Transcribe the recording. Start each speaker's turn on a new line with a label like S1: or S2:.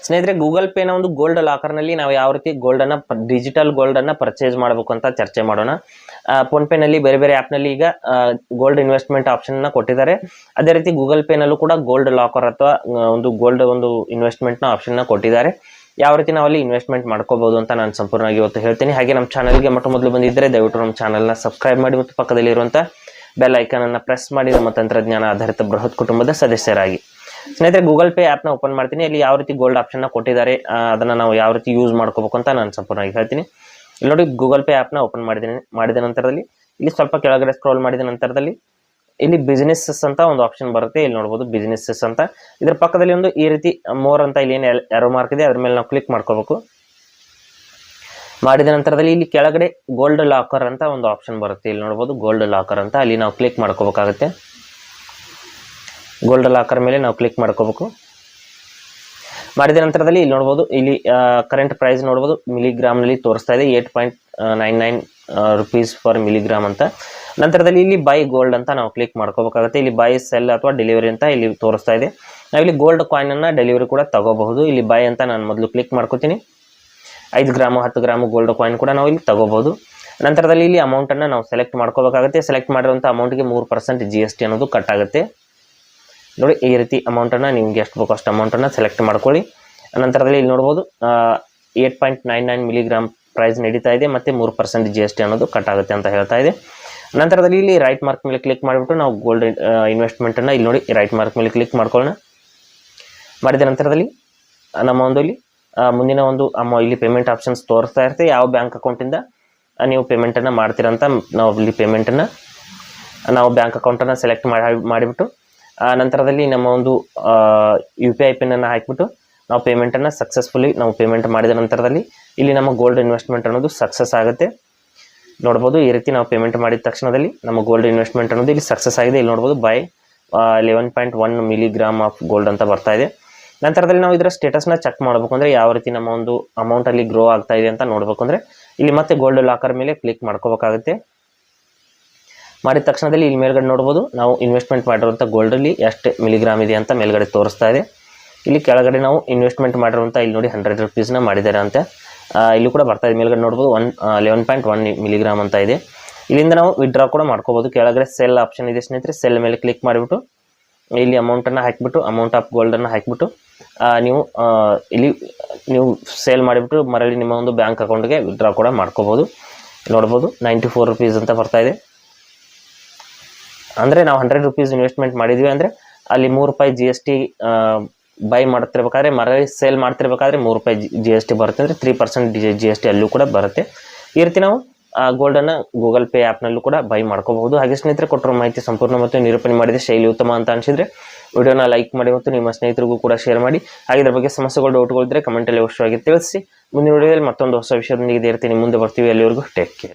S1: ಸ್ನೇಹಿತರೆ, ಗೂಗಲ್ ಪೇನ ಒಂದು ಗೋಲ್ಡ್ ಲಾಕರ್ನಲ್ಲಿ ನಾವು ಯಾವ ರೀತಿ ಗೋಲ್ಡನ್ನು ಡಿಜಿಟಲ್ ಗೋಲ್ಡನ್ನು ಪರ್ಚೇಸ್ ಮಾಡಬೇಕು ಅಂತ ಚರ್ಚೆ ಮಾಡೋಣ. ಫೋನ್ಪೇನಲ್ಲಿ ಬೇರೆ ಬೇರೆ ಆ್ಯಪ್ನಲ್ಲಿ ಈಗ ಗೋಲ್ಡ್ ಇನ್ವೆಸ್ಟ್ಮೆಂಟ್ ಆಪ್ಷನ್ನ ಕೊಟ್ಟಿದ್ದಾರೆ. ಅದೇ ರೀತಿ ಗೂಗಲ್ ಪೇನಲ್ಲೂ ಕೂಡ ಗೋಲ್ಡ್ ಲಾಕರ್ ಅಥವಾ ಒಂದು ಇನ್ವೆಸ್ಟ್ಮೆಂಟ್ನ ಆಪ್ಷನ್ನ ಕೊಟ್ಟಿದ್ದಾರೆ. ಯಾವ ರೀತಿ ನಾವು ಅಲ್ಲಿ ಇನ್ವೆಸ್ಟ್ಮೆಂಟ್ ಮಾಡ್ಕೋಬಹುದು ಅಂತ ನಾನು ಸಂಪೂರ್ಣವಾಗಿ ಇವತ್ತು ಹೇಳ್ತೀನಿ. ಹಾಗೆ ನಮ್ಮ ಚಾನಲ್ಗೆ ಮೊದಲು ಬಂದಿದ್ದರೆ ದಯವಿಟ್ಟು ನಮ್ಮ ಚಾನಲ್ನ ಸಬ್ಸ್ಕ್ರೈಬ್ ಮಾಡಿ ಮತ್ತು ಪಕ್ಕದಲ್ಲಿರುವಂಥ ಬೆಲ್ ಐಕಾನನ್ನು ಪ್ರೆಸ್ ಮಾಡಿ ನಮ್ಮ ತಂತ್ರಜ್ಞಾನ ಆಧಾರಿತ ಬೃಹತ್ ಕುಟುಂಬದ ಸದಸ್ಯರಾಗಿ. ಸ್ನೇಹಿತರೆ, ಗೂಗಲ್ ಪೇ ಆ್ಯಪ್ನ ಓಪನ್ ಮಾಡ್ತೀನಿ. ಇಲ್ಲಿ ಯಾವ ರೀತಿ ಗೋಲ್ಡ್ ಆಪ್ಷನ್ನ ಕೊಟ್ಟಿದ್ದಾರೆ, ಅದನ್ನು ನಾವು ಯಾವ ರೀತಿ ಯೂಸ್ ಮಾಡ್ಕೋಬೇಕು ಅಂತ ನಾನು ಸಂಪೂರ್ಣವಾಗಿ ಹೇಳ್ತೀನಿ. ಇಲ್ಲಿ ನೋಡಿ, ಗೂಗಲ್ ಪೇ ಆ್ಯಪ್ನ ಓಪನ್ ಮಾಡಿದ ನಂತರದಲ್ಲಿ ಇಲ್ಲಿ ಸ್ವಲ್ಪ ಕೆಳಗಡೆ ಸ್ಕ್ರೋಲ್ ಮಾಡಿದ ನಂತರದಲ್ಲಿ ಇಲ್ಲಿ ಬಿಸ್ನೆಸ್ಸಸ್ ಅಂತ ಒಂದು ಆಪ್ಷನ್ ಬರುತ್ತೆ. ಇಲ್ಲಿ ನೋಡ್ಬೋದು ಬಿಸ್ನೆಸ್ಸಸ್ ಅಂತ. ಇದರ ಪಕ್ಕದಲ್ಲಿ ಒಂದು ಈ ರೀತಿ ಮೋರ್ ಅಂತ ಇಲ್ಲಿ ಏನು ಆರೋ ಮಾರ್ಕ್ ಇದೆ ಅದ್ರ ಮೇಲೆ ನಾವು ಕ್ಲಿಕ್ ಮಾಡ್ಕೋಬೇಕು. ಮಾಡಿದ ನಂತರದಲ್ಲಿ ಇಲ್ಲಿ ಕೆಳಗಡೆ ಗೋಲ್ಡ್ ಲಾಕರ್ ಅಂತ ಒಂದು ಆಪ್ಷನ್ ಬರುತ್ತೆ. ಇಲ್ಲಿ ನೋಡ್ಬೋದು ಗೋಲ್ಡ್ ಲಾಕರ್ ಅಂತ, ಅಲ್ಲಿ ನಾವು ಕ್ಲಿಕ್ ಮಾಡ್ಕೋಬೇಕಾಗುತ್ತೆ. ಗೋಲ್ಡ್ ಲಾಕರ್ ಮೇಲೆ ನಾವು ಕ್ಲಿಕ್ ಮಾಡ್ಕೋಬೇಕು. ಮಾಡಿದ ನಂತರದಲ್ಲಿ ಇಲ್ಲಿ ನೋಡ್ಬೋದು, ಇಲ್ಲಿ ಕರೆಂಟ್ ಪ್ರೈಸ್ ನೋಡ್ಬೋದು ಮಿಲಿಗ್ರಾಮ್ನಲ್ಲಿ ತೋರಿಸ್ತಾ ಇದೆ 8.99 rupees per milligram ಅಂತ. ನಂತರದಲ್ಲಿ ಇಲ್ಲಿ ಬೈ ಗೋಲ್ಡ್ ಅಂತ ನಾವು ಕ್ಲಿಕ್ ಮಾಡ್ಕೋಬೇಕಾಗುತ್ತೆ. ಇಲ್ಲಿ ಬೈ ಸೆಲ್ ಅಥವಾ ಡೆಲಿವರಿ ಅಂತ ಇಲ್ಲಿ ತೋರಿಸ್ತಾ ಇದೆ. ನಾವಿಲ್ಲಿ ಗೋಲ್ಡ್ ಕಾಯಿನನ್ನು ಡೆಲಿವರಿ ಕೂಡ ತಗೋಬಹುದು. ಇಲ್ಲಿ ಬೈ ಅಂತ ನಾನು ಮೊದಲು ಕ್ಲಿಕ್ ಮಾಡ್ಕೋತೀನಿ. 5 ಗ್ರಾಮು 10 ಗ್ರಾಮು ಗೋಲ್ಡ್ ಕಾಯಿನ್ ಕೂಡ ನಾವು ಇಲ್ಲಿ ತಗೋಬಹುದು. ನಂತರದಲ್ಲಿ ಇಲ್ಲಿ ಅಮೌಂಟನ್ನು ನಾವು ಸೆಲೆಕ್ಟ್ ಮಾಡ್ಕೋಬೇಕಾಗುತ್ತೆ. ಸೆಲೆಕ್ಟ್ ಮಾಡಿರುವಂಥ ಅಮೌಂಟ್ಗೆ 3% GST ಅನ್ನೋದು ಕಟ್ ಆಗುತ್ತೆ. ನೋಡಿ, ಈ ರೀತಿ ಅಮೌಂಟನ್ನು ನಿಮ್ಗೆ ಎಷ್ಟು ಬೇಕೋ ಅಷ್ಟು ಅಮೌಂಟನ್ನು ಸೆಲೆಕ್ಟ್ ಮಾಡ್ಕೊಳ್ಳಿ. ನಂತರದಲ್ಲಿ ಇಲ್ಲಿ ನೋಡ್ಬೋದು 8.99 ಮಿಲಿಗ್ರಾಮ್ ಪ್ರೈಸ್ ನಡೀತಾ ಇದೆ ಮತ್ತು 3% GST ಅನ್ನೋದು ಕಟ್ ಆಗುತ್ತೆ ಅಂತ ಹೇಳ್ತಾ ಇದೆ. ನಂತರದಲ್ಲಿ ಇಲ್ಲಿ ರೈಟ್ ಮಾರ್ಕ್ ಮೇಲೆ ಕ್ಲಿಕ್ ಮಾಡಿಬಿಟ್ಟು ನಾವು ಗೋಲ್ಡ್ ಇನ್ವೆಸ್ಟ್ಮೆಂಟನ್ನು ಇಲ್ಲಿ ನೋಡಿ ರೈಟ್ ಮಾರ್ಕ್ ಮೇಲೆ ಕ್ಲಿಕ್ ಮಾಡ್ಕೊಳ್ಳೋಣ. ಮಾಡಿದ ನಂತರದಲ್ಲಿ ನಮ್ಮ ಇಲ್ಲಿ ಮುಂದಿನ ಇಲ್ಲಿ ಪೇಮೆಂಟ್ ಆಪ್ಷನ್ಸ್ ತೋರಿಸ್ತಾ ಇರುತ್ತೆ. ಯಾವ ಬ್ಯಾಂಕ್ ಅಕೌಂಟಿಂದ ನೀವು ಪೇಮೆಂಟನ್ನು ಮಾಡ್ತೀರಂತ ನಾವು ಇಲ್ಲಿ ಪೇಮೆಂಟನ್ನು ನಾವು ಬ್ಯಾಂಕ್ ಅಕೌಂಟನ್ನು ಸೆಲೆಕ್ಟ್ ಮಾಡಿಬಿಟ್ಟು ನಂತರದಲ್ಲಿ ನಮ್ಮ UPI ಪಿನ್ನನ್ನು ಹಾಕಿಬಿಟ್ಟು ನಾವು ಪೇಮೆಂಟನ್ನು ಸಕ್ಸಸ್ಫುಲಿ ನಾವು ಪೇಮೆಂಟ್ ಮಾಡಿದ ನಂತರದಲ್ಲಿ ಇಲ್ಲಿ ನಮ್ಮ ಗೋಲ್ಡ್ ಇನ್ವೆಸ್ಟ್ಮೆಂಟ್ ಅನ್ನೋದು ಸಕ್ಸಸ್ ಆಗುತ್ತೆ. ನೋಡ್ಬೋದು, ಈ ರೀತಿ ನಾವು ಪೇಮೆಂಟ್ ಮಾಡಿದ ತಕ್ಷಣದಲ್ಲಿ ನಮ್ಮ ಗೋಲ್ಡ್ ಇನ್ವೆಸ್ಟ್ಮೆಂಟ್ ಅನ್ನೋದು ಇಲ್ಲಿ ಸಕ್ಸಸ್ ಆಗಿದೆ. ಇಲ್ಲಿ ನೋಡ್ಬೋದು ಬೈ 11.1 ಮಿಲಿಗ್ರಾಮ್ ಆಫ್ ಗೋಲ್ಡ್ ಅಂತ ಬರ್ತಾ ಇದೆ. ನಂತರದಲ್ಲಿ ನಾವು ಇದರ ಸ್ಟೇಟಸ್ನ ಚೆಕ್ ಮಾಡಬೇಕು ಅಂದರೆ ಯಾವ ರೀತಿ ನಮ್ಮ ಅಮೌಂಟಲ್ಲಿ ಗ್ರೋ ಆಗ್ತಾ ಇದೆ ಅಂತ ನೋಡಬೇಕು ಅಂದರೆ ಇಲ್ಲಿ ಮತ್ತೆ ಗೋಲ್ಡ್ ಲಾಕರ್ ಮೇಲೆ ಕ್ಲಿಕ್ ಮಾಡ್ಕೋಬೇಕಾಗುತ್ತೆ. ಮಾಡಿದ ತಕ್ಷಣದಲ್ಲಿ ಇಲ್ಲಿ ಮೇಲ್ಗಡೆ ನೋಡ್ಬೋದು ನಾವು ಇನ್ವೆಸ್ಟ್ಮೆಂಟ್ ಮಾಡಿರುವಂಥ ಗೋಲ್ಡಲ್ಲಿ ಎಷ್ಟು ಮಿಲಿಗ್ರಾಮ್ ಇದೆ ಅಂತ ಮೇಲ್ಗಡೆ ತೋರಿಸ್ತಾ ಇದೆ. ಇಲ್ಲಿ ಕೆಳಗಡೆ ನಾವು ಇನ್ವೆಸ್ಟ್ಮೆಂಟ್ ಮಾಡಿರುವಂಥ ಇಲ್ಲಿ ನೋಡಿ 100 ರೂಪೀಸ್ನ ಮಾಡಿದ್ದಾರೆ ಅಂತ ಇಲ್ಲಿ ಕೂಡ ಬರ್ತಾ ಇದೆ. ಮೇಲ್ಗಡೆ ನೋಡ್ಬೋದು 11.1 ಮಿಲಿಗ್ರಾಮ್ ಅಂತ ಇದೆ. ಇಲ್ಲಿಂದ ನಾವು ವಿಡ್ರಾ ಕೂಡ ಮಾಡ್ಕೋಬೋದು. ಕೆಳಗಡೆ ಸೆಲ್ ಆಪ್ಷನ್ ಇದೆ ಸ್ನೇಹಿತರೆ, ಸೆಲ್ ಮೇಲೆ ಕ್ಲಿಕ್ ಮಾಡಿಬಿಟ್ಟು ಇಲ್ಲಿ ಅಮೌಂಟನ್ನು ಹಾಕಿಬಿಟ್ಟು ಅಮೌಂಟ್ ಆಫ್ ಗೋಲ್ಡನ್ನು ಹಾಕಿಬಿಟ್ಟು ನೀವು ಸೇಲ್ ಮಾಡಿಬಿಟ್ಟು ಮರಳಿ ನಿಮ್ಮ ಬ್ಯಾಂಕ್ ಅಕೌಂಟ್ಗೆ ವಿಡ್ರಾ ಕೂಡ ಮಾಡ್ಕೋಬೋದು. ನೋಡ್ಬೋದು 94 ರೂಪೀಸ್ ಅಂತ ಬರ್ತಾ ಇದೆ. ಅಂದರೆ ನಾವು 100 ರೂಪೀಸ್ ಇನ್ವೆಸ್ಟ್ಮೆಂಟ್ ಮಾಡಿದ್ವಿ ಅಂದರೆ ಅಲ್ಲಿ 3 ರೂಪಾಯಿ GST ಬೈ ಮಾಡ್ತಿರ್ಬೇಕಾದ್ರೆ ಮರಳಿ ಸೇಲ್ ಮಾಡ್ತಿರ್ಬೇಕಾದ್ರೆ 3 ರೂಪಾಯಿ GST ಬರುತ್ತೆ. ಅಂದರೆ 3% GST ಅಲ್ಲೂ ಕೂಡ ಬರುತ್ತೆ. ಈ ರೀತಿ ನಾವು ಗೋಲ್ಡನ್ನು ಗೂಗಲ್ ಪೇ ಆ್ಯಪ್ನಲ್ಲೂ ಕೂಡ ಬೈ ಮಾಡ್ಕೋಬಹುದು. ಹಾಗೆ ಸ್ನೇಹಿತರೆ, ಕೊಟ್ಟಿರೋ ಮಾಹಿತಿ ಸಂಪೂರ್ಣ ಮತ್ತು ನಿರೂಪಣೆ ಮಾಡಿದ ಶೈಲಿ ಉತ್ತಮ ಅಂತ ಅನಿಸಿದರೆ ವಿಡಿಯೋನ ಲೈಕ್ ಮಾಡಿ ಮತ್ತು ನಿಮ್ಮ ಸ್ನೇಹಿತರಿಗೂ ಕೂಡ ಶೇರ್ ಮಾಡಿ. ಹಾಗೆ ಇದ್ರ ಬಗ್ಗೆ ಸಮಸ್ಯೆಗಳು ಡೌಟ್ಗಳಿದ್ದರೆ ಕಮೆಂಟಲ್ಲಿ ಅವಶ್ಯವಾಗಿ ತಿಳಿಸಿ. ಮುಂದಿನ ವಿಡಿಯೋದಲ್ಲಿ ಮತ್ತೊಂದು ಹೊಸ ವಿಷಯದೊಂದಿಗೆ ಇರ್ತೀನಿ, ಮುಂದೆ ಬರ್ತೀವಿ. ಅಲ್ಲಿವರೆಗೂ ಟೇಕ್ ಕೇರ್.